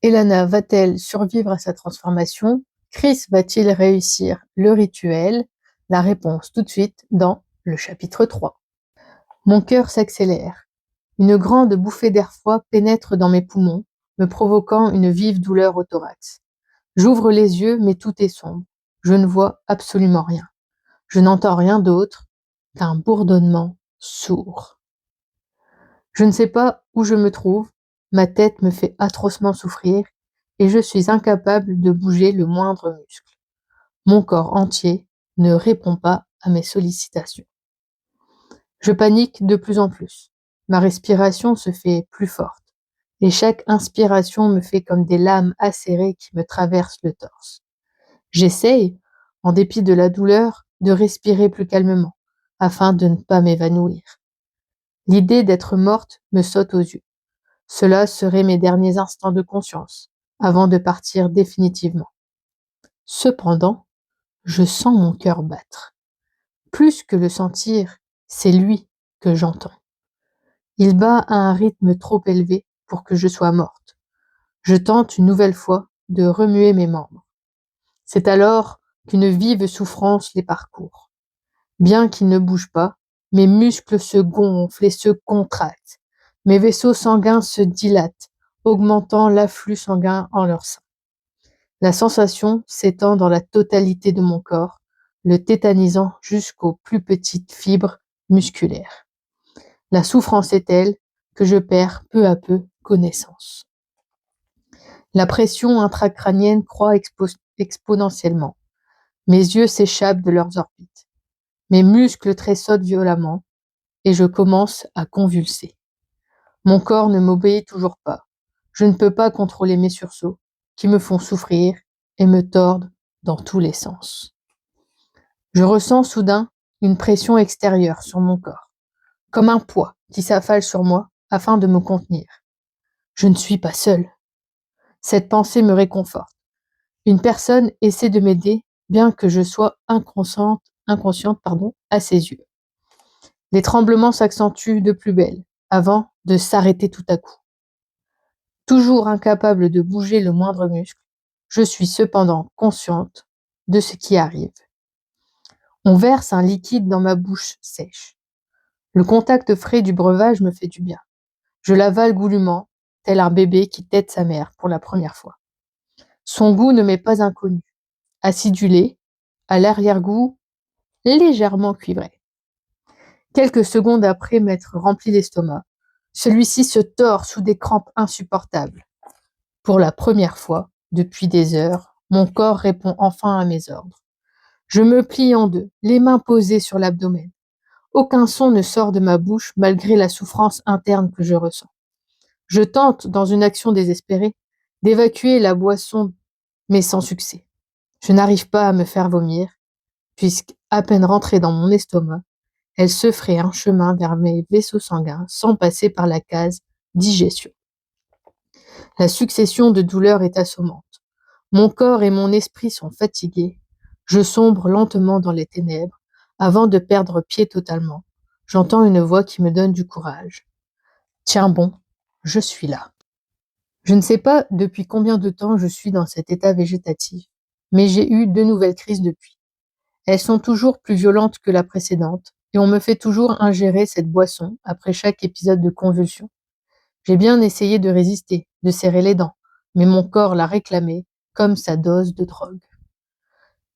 Elana va-t-elle survivre à sa transformation? Chris va-t-il réussir le rituel? La réponse tout de suite dans le chapitre 3. Mon cœur s'accélère. Une grande bouffée d'air froid pénètre dans mes poumons, me provoquant une vive douleur au thorax. J'ouvre les yeux, mais tout est sombre. Je ne vois absolument rien. Je n'entends rien d'autre qu'un bourdonnement sourd. Je ne sais pas où je me trouve, ma tête me fait atrocement souffrir et je suis incapable de bouger le moindre muscle. Mon corps entier ne répond pas à mes sollicitations. Je panique de plus en plus. Ma respiration se fait plus forte et chaque inspiration me fait comme des lames acérées qui me traversent le torse. J'essaye, en dépit de la douleur, de respirer plus calmement afin de ne pas m'évanouir. L'idée d'être morte me saute aux yeux. Cela seraient mes derniers instants de conscience, avant de partir définitivement. Cependant, je sens mon cœur battre. Plus que le sentir, c'est lui que j'entends. Il bat à un rythme trop élevé pour que je sois morte. Je tente une nouvelle fois de remuer mes membres. C'est alors qu'une vive souffrance les parcourt. Bien qu'ils ne bougent pas, mes muscles se gonflent et se contractent. Mes vaisseaux sanguins se dilatent, augmentant l'afflux sanguin en leur sein. La sensation s'étend dans la totalité de mon corps, le tétanisant jusqu'aux plus petites fibres musculaires. La souffrance est telle que je perds peu à peu connaissance. La pression intracrânienne croît exponentiellement. Mes yeux s'échappent de leurs orbites. Mes muscles tressautent violemment et je commence à convulser. Mon corps ne m'obéit toujours pas. Je ne peux pas contrôler mes sursauts qui me font souffrir et me tordent dans tous les sens. Je ressens soudain une pression extérieure sur mon corps, comme un poids qui s'affale sur moi afin de me contenir. Je ne suis pas seule. Cette pensée me réconforte. Une personne essaie de m'aider, bien que je sois inconsciente à ses yeux. Les tremblements s'accentuent de plus belle, avant de s'arrêter tout à coup. Toujours incapable de bouger le moindre muscle, je suis cependant consciente de ce qui arrive. On verse un liquide dans ma bouche sèche. Le contact frais du breuvage me fait du bien. Je l'avale goulûment, tel un bébé qui tète sa mère pour la première fois. Son goût ne m'est pas inconnu. Acidulé, à l'arrière-goût légèrement cuivré. Quelques secondes après m'être rempli l'estomac, celui-ci se tord sous des crampes insupportables. Pour la première fois, depuis des heures, mon corps répond enfin à mes ordres. Je me plie en deux, les mains posées sur l'abdomen. Aucun son ne sort de ma bouche malgré la souffrance interne que je ressens. Je tente, dans une action désespérée, d'évacuer la boisson, mais sans succès. Je n'arrive pas à me faire vomir, puisque, à peine rentrée dans mon estomac, elle se ferait un chemin vers mes vaisseaux sanguins sans passer par la case digestion. La succession de douleurs est assommante. Mon corps et mon esprit sont fatigués. Je sombre lentement dans les ténèbres avant de perdre pied totalement. J'entends une voix qui me donne du courage. Tiens bon, je suis là. Je ne sais pas depuis combien de temps je suis dans cet état végétatif, mais j'ai eu 2 nouvelles crises depuis. Elles sont toujours plus violentes que la précédente et on me fait toujours ingérer cette boisson après chaque épisode de convulsion. J'ai bien essayé de résister, de serrer les dents, mais mon corps l'a réclamé comme sa dose de drogue.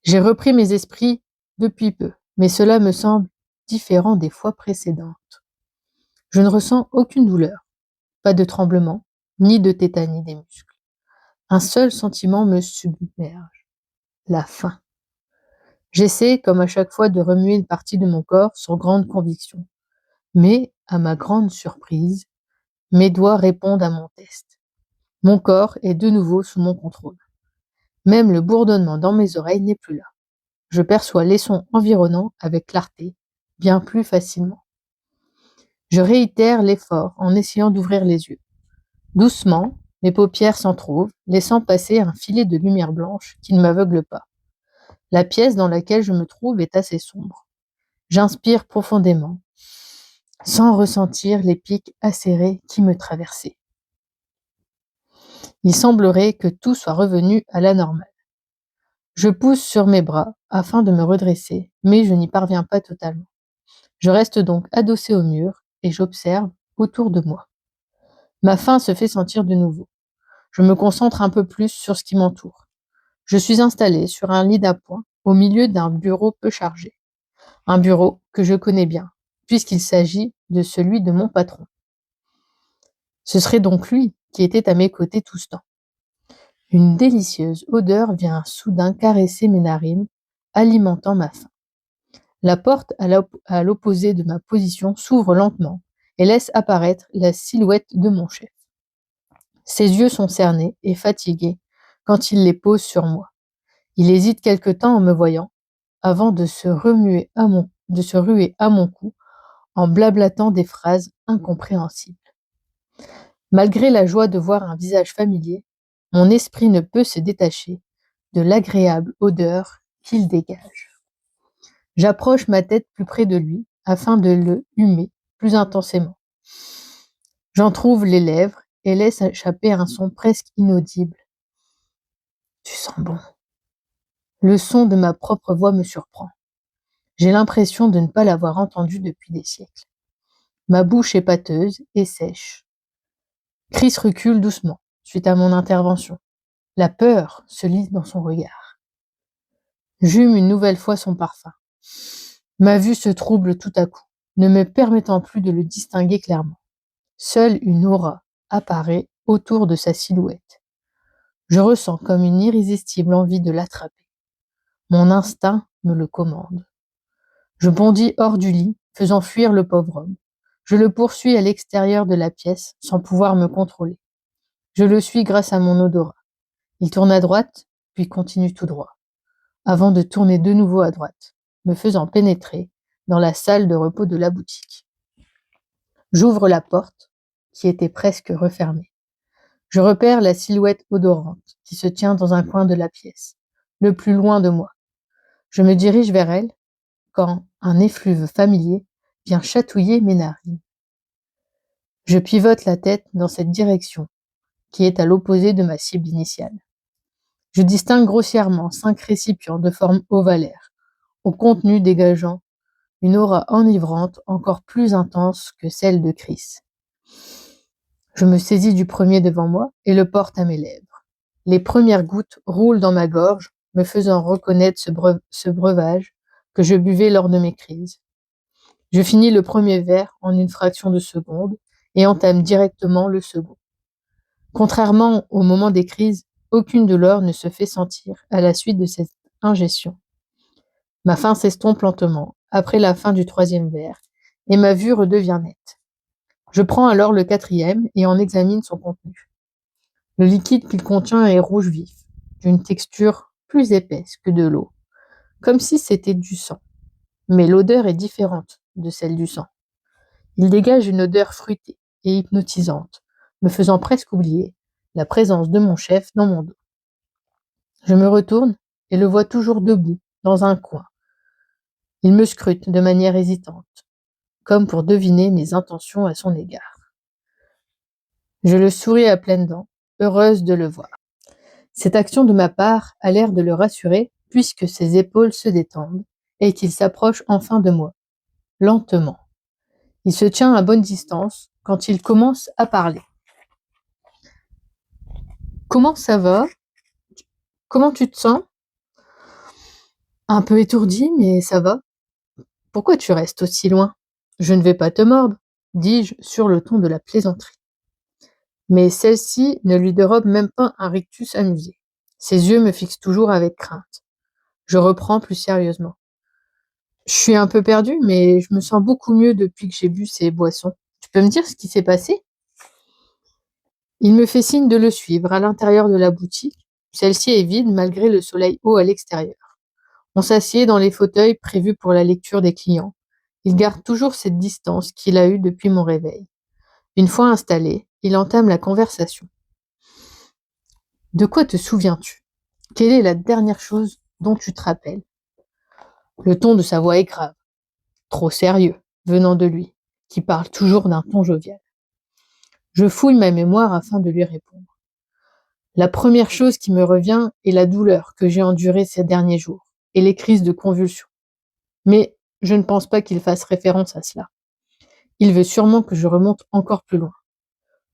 J'ai repris mes esprits depuis peu, mais cela me semble différent des fois précédentes. Je ne ressens aucune douleur, pas de tremblement, ni de tétanie des muscles. Un seul sentiment me submerge, la faim. J'essaie, comme à chaque fois, de remuer une partie de mon corps sans grande conviction. Mais, à ma grande surprise, mes doigts répondent à mon test. Mon corps est de nouveau sous mon contrôle. Même le bourdonnement dans mes oreilles n'est plus là. Je perçois les sons environnants avec clarté, bien plus facilement. Je réitère l'effort en essayant d'ouvrir les yeux. Doucement, mes paupières s'entrouvent, laissant passer un filet de lumière blanche qui ne m'aveugle pas. La pièce dans laquelle je me trouve est assez sombre. J'inspire profondément, sans ressentir les pics acérés qui me traversaient. Il semblerait que tout soit revenu à la normale. Je pousse sur mes bras afin de me redresser, mais je n'y parviens pas totalement. Je reste donc adossé au mur et j'observe autour de moi. Ma faim se fait sentir de nouveau. Je me concentre un peu plus sur ce qui m'entoure. Je suis installé sur un lit d'appoint au milieu d'un bureau peu chargé. Un bureau que je connais bien, puisqu'il s'agit de celui de mon patron. Ce serait donc lui qui était à mes côtés tout ce temps. Une délicieuse odeur vient soudain caresser mes narines, alimentant ma faim. La porte à l'opposé de ma position s'ouvre lentement et laisse apparaître la silhouette de mon chef. Ses yeux sont cernés et fatigués quand il les pose sur moi. Il hésite quelque temps en me voyant, avant de se ruer à mon cou en blablatant des phrases incompréhensibles. Malgré la joie de voir un visage familier, mon esprit ne peut se détacher de l'agréable odeur qu'il dégage. J'approche ma tête plus près de lui afin de le humer plus intensément. J'en trouve les lèvres et laisse échapper un son presque inaudible. Tu sens bon. Le son de ma propre voix me surprend. J'ai l'impression de ne pas l'avoir entendu depuis des siècles. Ma bouche est pâteuse et sèche. Chris recule doucement suite à mon intervention. La peur se lit dans son regard. J'hume une nouvelle fois son parfum. Ma vue se trouble tout à coup, ne me permettant plus de le distinguer clairement. Seule une aura apparaît autour de sa silhouette. Je ressens comme une irrésistible envie de l'attraper. Mon instinct me le commande. Je bondis hors du lit, faisant fuir le pauvre homme. Je le poursuis à l'extérieur de la pièce, sans pouvoir me contrôler. Je le suis grâce à mon odorat. Il tourne à droite, puis continue tout droit, avant de tourner de nouveau à droite, me faisant pénétrer dans la salle de repos de la boutique. J'ouvre la porte, qui était presque refermée. Je repère la silhouette odorante qui se tient dans un coin de la pièce, le plus loin de moi. Je me dirige vers elle quand un effluve familier vient chatouiller mes narines. Je pivote la tête dans cette direction, qui est à l'opposé de ma cible initiale. Je distingue grossièrement 5 récipients de forme ovalaire, au contenu dégageant une aura enivrante encore plus intense que celle de Chris. Je me saisis du premier devant moi et le porte à mes lèvres. Les premières gouttes roulent dans ma gorge, me faisant reconnaître ce breuvage que je buvais lors de mes crises. Je finis le premier verre en une fraction de seconde et entame directement le second. Contrairement au moment des crises, aucune douleur ne se fait sentir à la suite de cette ingestion. Ma faim s'estompe lentement après la fin du troisième verre et ma vue redevient nette. Je prends alors le quatrième et en examine son contenu. Le liquide qu'il contient est rouge vif, d'une texture plus épaisse que de l'eau, comme si c'était du sang. Mais l'odeur est différente de celle du sang. Il dégage une odeur fruitée et hypnotisante, me faisant presque oublier la présence de mon chef dans mon dos. Je me retourne et le vois toujours debout, dans un coin. Il me scrute de manière hésitante, comme pour deviner mes intentions à son égard. Je le souris à pleines dents, heureuse de le voir. Cette action de ma part a l'air de le rassurer, puisque ses épaules se détendent et qu'il s'approche enfin de moi, lentement. Il se tient à bonne distance quand il commence à parler. Comment ça va? Comment tu te sens? Un peu étourdi, mais ça va. Pourquoi tu restes aussi loin? Je ne vais pas te mordre, dis-je sur le ton de la plaisanterie. Mais celle-ci ne lui dérobe même pas un rictus amusé. Ses yeux me fixent toujours avec crainte. Je reprends plus sérieusement. Je suis un peu perdue, mais je me sens beaucoup mieux depuis que j'ai bu ces boissons. Tu peux me dire ce qui s'est passé? Il me fait signe de le suivre à l'intérieur de la boutique. Celle-ci est vide malgré le soleil haut à l'extérieur. On s'assied dans les fauteuils prévus pour la lecture des clients. Il garde toujours cette distance qu'il a eue depuis mon réveil. Une fois installé, il entame la conversation. De quoi te souviens-tu? Quelle est la dernière chose dont tu te rappelles? Le ton de sa voix est grave, trop sérieux, venant de lui, qui parle toujours d'un ton jovial. Je fouille ma mémoire afin de lui répondre. La première chose qui me revient est la douleur que j'ai endurée ces derniers jours et les crises de convulsions. Mais je ne pense pas qu'il fasse référence à cela. Il veut sûrement que je remonte encore plus loin.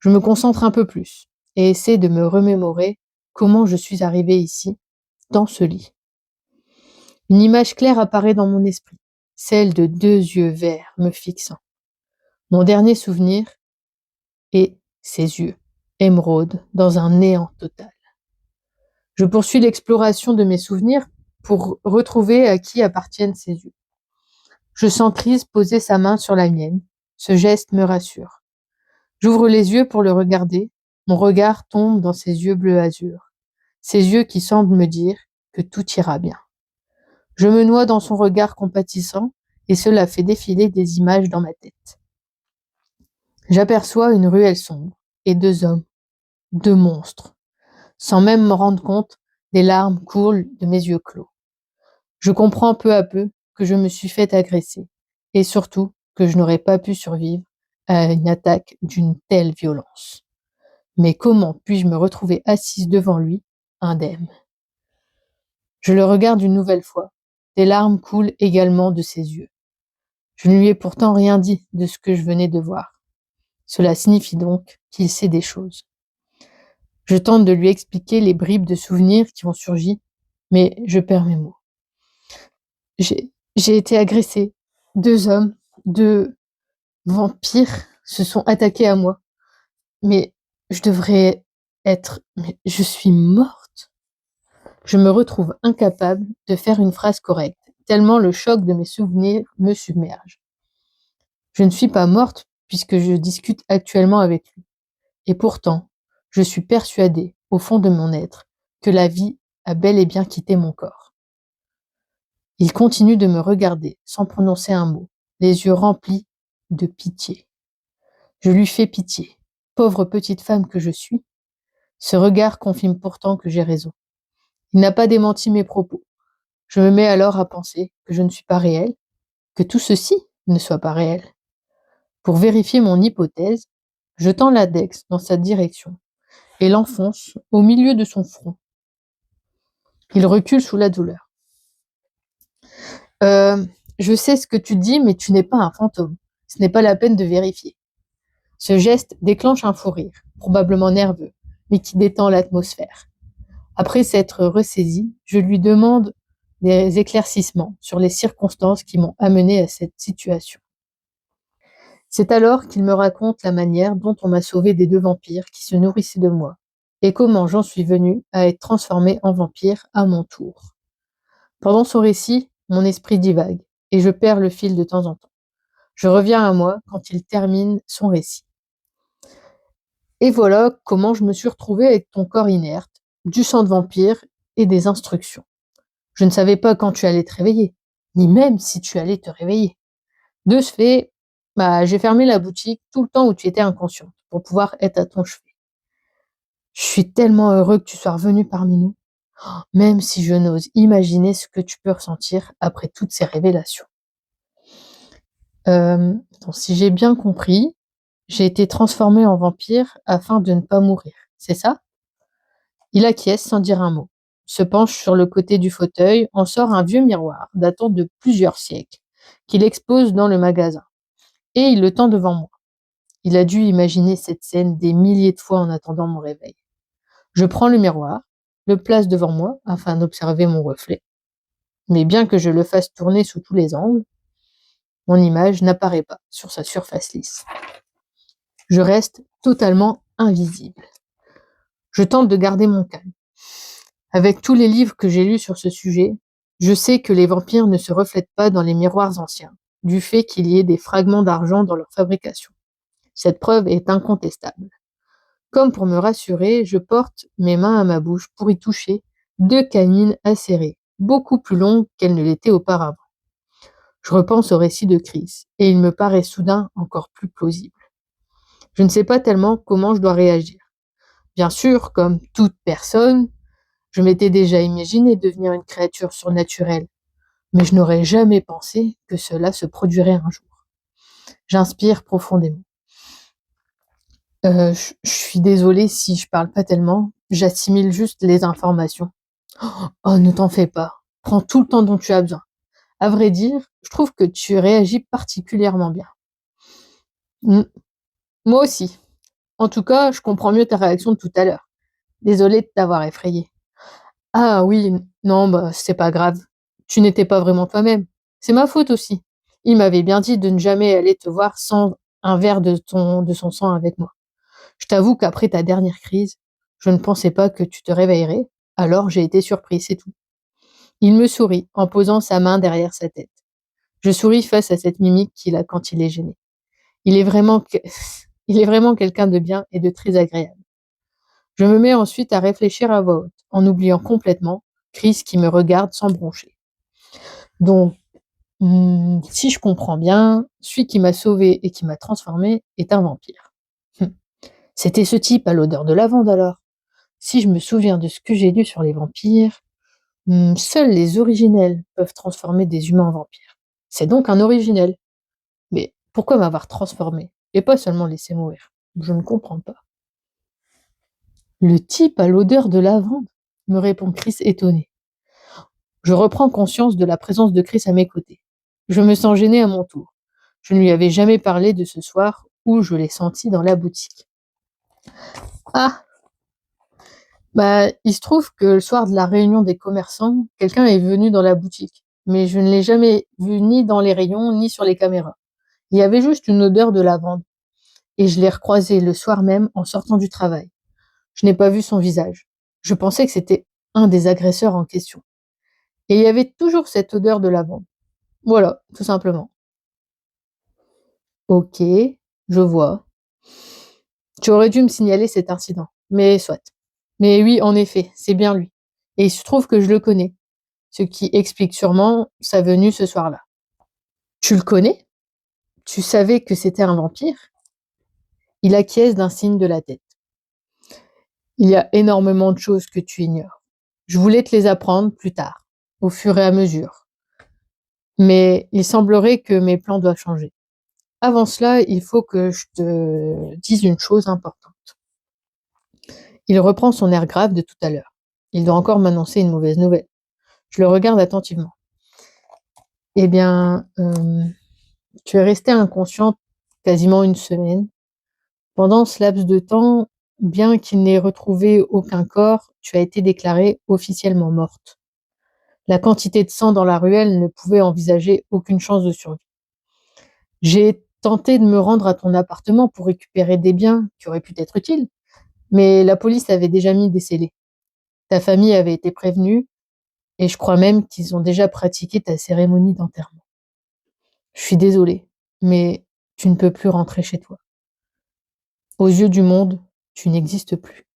Je me concentre un peu plus et essaie de me remémorer comment je suis arrivée ici, dans ce lit. Une image claire apparaît dans mon esprit, celle de 2 yeux verts me fixant. Mon dernier souvenir est ses yeux, émeraude, dans un néant total. Je poursuis l'exploration de mes souvenirs pour retrouver à qui appartiennent ces yeux. Je sens Chris poser sa main sur la mienne. Ce geste me rassure. J'ouvre les yeux pour le regarder. Mon regard tombe dans ses yeux bleu azur. Ses yeux qui semblent me dire que tout ira bien. Je me noie dans son regard compatissant et cela fait défiler des images dans ma tête. J'aperçois une ruelle sombre et 2 hommes, 2 monstres. Sans même m'en rendre compte, des larmes coulent de mes yeux clos. Je comprends peu à peu que je me suis fait agresser et surtout que je n'aurais pas pu survivre à une attaque d'une telle violence. Mais comment puis-je me retrouver assise devant lui, indemne? Je le regarde une nouvelle fois. Des larmes coulent également de ses yeux. Je ne lui ai pourtant rien dit de ce que je venais de voir. Cela signifie donc qu'il sait des choses. Je tente de lui expliquer les bribes de souvenirs qui ont surgi, mais je perds mes mots. J'ai été agressée. 2 hommes, 2 vampires se sont attaqués à moi. Mais je devrais mais je suis morte. Je me retrouve incapable de faire une phrase correcte, tellement le choc de mes souvenirs me submerge. Je ne suis pas morte puisque je discute actuellement avec lui. Et pourtant, je suis persuadée, au fond de mon être, que la vie a bel et bien quitté mon corps. Il continue de me regarder sans prononcer un mot, les yeux remplis de pitié. Je lui fais pitié, pauvre petite femme que je suis. Ce regard confirme pourtant que j'ai raison. Il n'a pas démenti mes propos. Je me mets alors à penser que je ne suis pas réelle, que tout ceci ne soit pas réel. Pour vérifier mon hypothèse, je tends l'index dans sa direction et l'enfonce au milieu de son front. Il recule sous la douleur. Je sais ce que tu dis, mais tu n'es pas un fantôme. Ce n'est pas la peine de vérifier. Ce geste déclenche un fou rire, probablement nerveux, mais qui détend l'atmosphère. Après s'être ressaisi, je lui demande des éclaircissements sur les circonstances qui m'ont amené à cette situation. C'est alors qu'il me raconte la manière dont on m'a sauvé des 2 vampires qui se nourrissaient de moi et comment j'en suis venue à être transformée en vampire à mon tour. Pendant son récit, mon esprit divague et je perds le fil de temps en temps. Je reviens à moi quand il termine son récit. Et voilà comment je me suis retrouvée avec ton corps inerte, du sang de vampire et des instructions. Je ne savais pas quand tu allais te réveiller, ni même si tu allais te réveiller. De ce fait, j'ai fermé la boutique tout le temps où tu étais inconsciente pour pouvoir être à ton chevet. Je suis tellement heureux que tu sois revenu parmi nous, même si je n'ose imaginer ce que tu peux ressentir après toutes ces révélations. Donc, si j'ai bien compris, j'ai été transformée en vampire afin de ne pas mourir, c'est ça? Il acquiesce sans dire un mot, se penche sur le côté du fauteuil, en sort un vieux miroir datant de plusieurs siècles, qu'il expose dans le magasin, et il le tend devant moi. Il a dû imaginer cette scène des milliers de fois en attendant mon réveil. Je prends le miroir, le place devant moi afin d'observer mon reflet. Mais bien que je le fasse tourner sous tous les angles, mon image n'apparaît pas sur sa surface lisse. Je reste totalement invisible. Je tente de garder mon calme. Avec tous les livres que j'ai lus sur ce sujet, je sais que les vampires ne se reflètent pas dans les miroirs anciens, du fait qu'il y ait des fragments d'argent dans leur fabrication. Cette preuve est incontestable. Comme pour me rassurer, je porte mes mains à ma bouche pour y toucher 2 canines acérées, beaucoup plus longues qu'elles ne l'étaient auparavant. Je repense au récit de Chris, et il me paraît soudain encore plus plausible. Je ne sais pas tellement comment je dois réagir. Bien sûr, comme toute personne, je m'étais déjà imaginé devenir une créature surnaturelle, mais je n'aurais jamais pensé que cela se produirait un jour. J'inspire profondément. Je suis désolée si je parle pas tellement, j'assimile juste les informations. Oh, ne t'en fais pas. Prends tout le temps dont tu as besoin. À vrai dire, je trouve que tu réagis particulièrement bien. Mm, moi aussi. En tout cas, je comprends mieux ta réaction de tout à l'heure. Désolée de t'avoir effrayée. Ah oui, non, bah, c'est pas grave. Tu n'étais pas vraiment toi-même. C'est ma faute aussi. Il m'avait bien dit de ne jamais aller te voir sans un verre de son sang avec moi. Je t'avoue qu'après ta dernière crise, je ne pensais pas que tu te réveillerais, alors j'ai été surpris, c'est tout. Il me sourit en posant sa main derrière sa tête. Je souris face à cette mimique qu'il a quand il est gêné. Il est vraiment, il est vraiment quelqu'un de bien et de très agréable. Je me mets ensuite à réfléchir à voix haute, en oubliant complètement Chris qui me regarde sans broncher. Donc, si je comprends bien, celui qui m'a sauvé et qui m'a transformé est un vampire. C'était ce type à l'odeur de lavande alors. Si je me souviens de ce que j'ai lu sur les vampires, seuls les originels peuvent transformer des humains en vampires. C'est donc un originel. Mais pourquoi m'avoir transformé et pas seulement laissé mourir? Je ne comprends pas. Le type à l'odeur de lavande, me répond Chris étonné. Je reprends conscience de la présence de Chris à mes côtés. Je me sens gênée à mon tour. Je ne lui avais jamais parlé de ce soir où je l'ai senti dans la boutique. Ah, bah, il se trouve que le soir de la réunion des commerçants, quelqu'un est venu dans la boutique, mais je ne l'ai jamais vu ni dans les rayons ni sur les caméras. Il y avait juste une odeur de lavande, et je l'ai recroisé le soir même en sortant du travail. Je n'ai pas vu son visage. Je pensais que c'était un des agresseurs en question. Et il y avait toujours cette odeur de lavande. Voilà, tout simplement. Ok, je vois. Tu aurais dû me signaler cet incident, mais soit. Mais oui, en effet, c'est bien lui. Et il se trouve que je le connais, ce qui explique sûrement sa venue ce soir-là. Tu le connais? Tu savais que c'était un vampire? Il acquiesce d'un signe de la tête. Il y a énormément de choses que tu ignores. Je voulais te les apprendre plus tard, au fur et à mesure. Mais il semblerait que mes plans doivent changer. Avant cela, il faut que je te dise une chose importante. Il reprend son air grave de tout à l'heure. Il doit encore m'annoncer une mauvaise nouvelle. Je le regarde attentivement. Eh bien, tu es resté inconsciente quasiment une semaine. Pendant ce laps de temps, bien qu'il n'ait retrouvé aucun corps, tu as été déclarée officiellement morte. La quantité de sang dans la ruelle ne pouvait envisager aucune chance de survie. J'ai tenté de me rendre à ton appartement pour récupérer des biens qui auraient pu être utiles, mais la police avait déjà mis des scellés. Ta famille avait été prévenue et je crois même qu'ils ont déjà pratiqué ta cérémonie d'enterrement. Je suis désolée, mais tu ne peux plus rentrer chez toi. Aux yeux du monde, tu n'existes plus.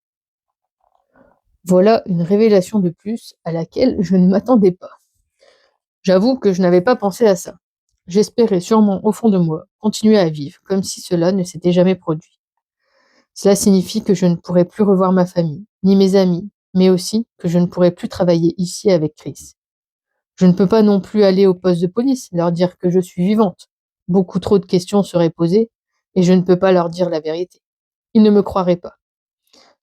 Voilà une révélation de plus à laquelle je ne m'attendais pas. J'avoue que je n'avais pas pensé à ça. J'espérais sûrement au fond de moi continuer à vivre comme si cela ne s'était jamais produit. Cela signifie que je ne pourrai plus revoir ma famille, ni mes amis, mais aussi que je ne pourrai plus travailler ici avec Chris. Je ne peux pas non plus aller au poste de police, leur dire que je suis vivante. Beaucoup trop de questions seraient posées et je ne peux pas leur dire la vérité. Ils ne me croiraient pas.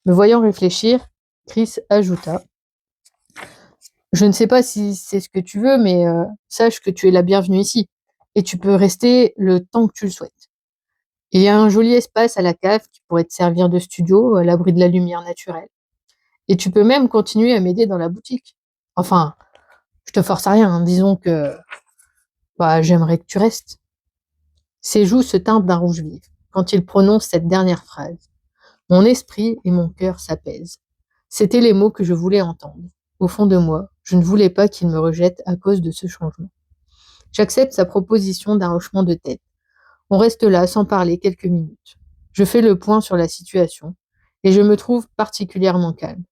Me voyant réfléchir, Chris ajouta: je ne sais pas si c'est ce que tu veux, mais sache que tu es la bienvenue ici et tu peux rester le temps que tu le souhaites. Il y a un joli espace à la cave qui pourrait te servir de studio à l'abri de la lumière naturelle. Et tu peux même continuer à m'aider dans la boutique. Enfin, je te force à rien, hein. Disons que bah, j'aimerais que tu restes. Ses joues se teintent d'un rouge vif quand il prononce cette dernière phrase. Mon esprit et mon cœur s'apaisent. C'étaient les mots que je voulais entendre. Au fond de moi, je ne voulais pas qu'il me rejette à cause de ce changement. J'accepte sa proposition d'un hochement de tête. On reste là sans parler quelques minutes. Je fais le point sur la situation et je me trouve particulièrement calme.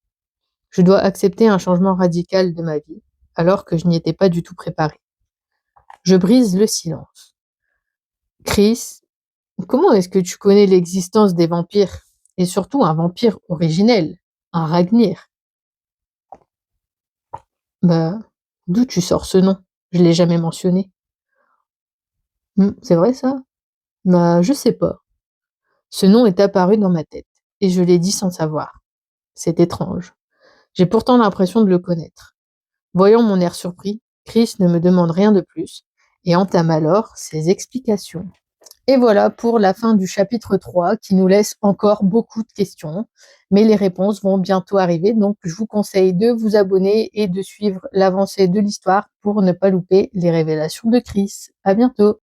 Je dois accepter un changement radical de ma vie alors que je n'y étais pas du tout préparée. Je brise le silence. Chris, comment est-ce que tu connais l'existence des vampires et surtout un vampire originel, un Ragnir? Bah, d'où tu sors ce nom? Je l'ai jamais mentionné. C'est vrai ça? Bah, je sais pas. Ce nom est apparu dans ma tête et je l'ai dit sans savoir. C'est étrange. J'ai pourtant l'impression de le connaître. Voyant mon air surpris, Chris ne me demande rien de plus et entame alors ses explications. Et voilà pour la fin du chapitre 3 qui nous laisse encore beaucoup de questions, mais les réponses vont bientôt arriver, donc je vous conseille de vous abonner et de suivre l'avancée de l'histoire pour ne pas louper les révélations de Chris. À bientôt!